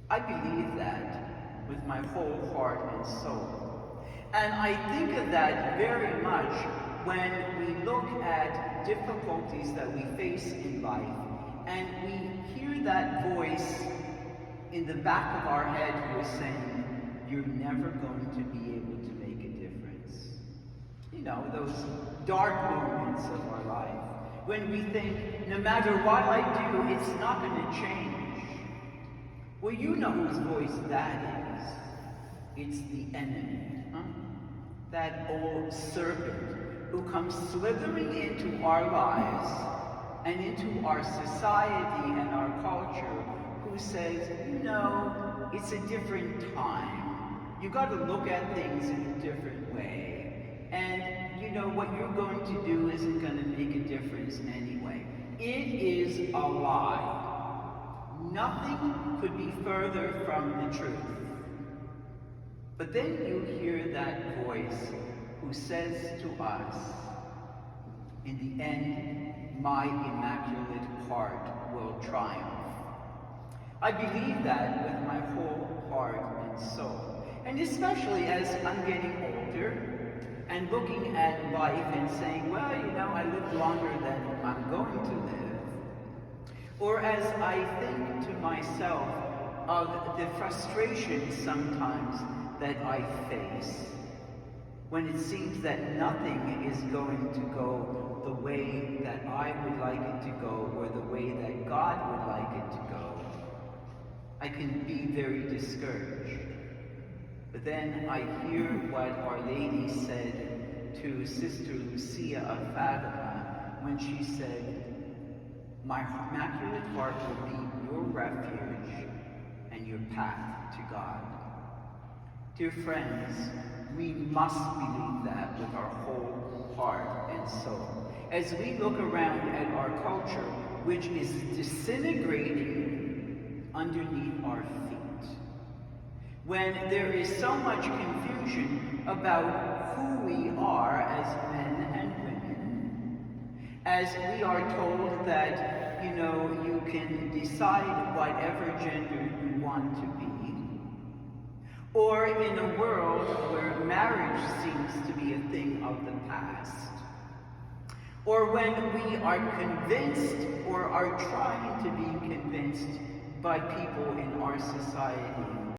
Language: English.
I believe that with my whole heart and soul. And I think of that very much when we look at difficulties that we face in life and we hear that voice in the back of our head who is saying, you're never going to be able to make a difference. You know, those dark moments of our life when we think, no matter what I do, it's not going to change. Well, you know whose voice that is. It's the enemy. Huh? That old serpent who comes slithering into our lives and into our society and our culture, who says, you know, it's a different time. You got to look at things in a different way. And, you know, what you're going to do isn't going to make a difference anyway. It is a lie. Nothing could be further from the truth. But then you hear that voice who says to us, in the end, my immaculate heart will triumph. I believe that with my whole heart and soul. And especially as I'm getting older and looking at life and saying, well, you know, I live longer than I'm going to live. Or as I think to myself of the frustration sometimes that I face when it seems that nothing is going to go the way that I would like it to go or the way that God would like it to go, I can be very discouraged. But then I hear what Our Lady said to Sister Lucia of Fatima when she said, my immaculate heart will be your refuge and your path to God. Dear friends, we must believe that with our whole heart and soul. As we look around at our culture, which is disintegrating underneath our feet, when there is so much confusion about who we are as men and women, as we are told that, you know, you can decide whatever gender you want to be, or in a world where marriage seems to be a thing of the past, or when we are convinced or are trying to be convinced by people in our society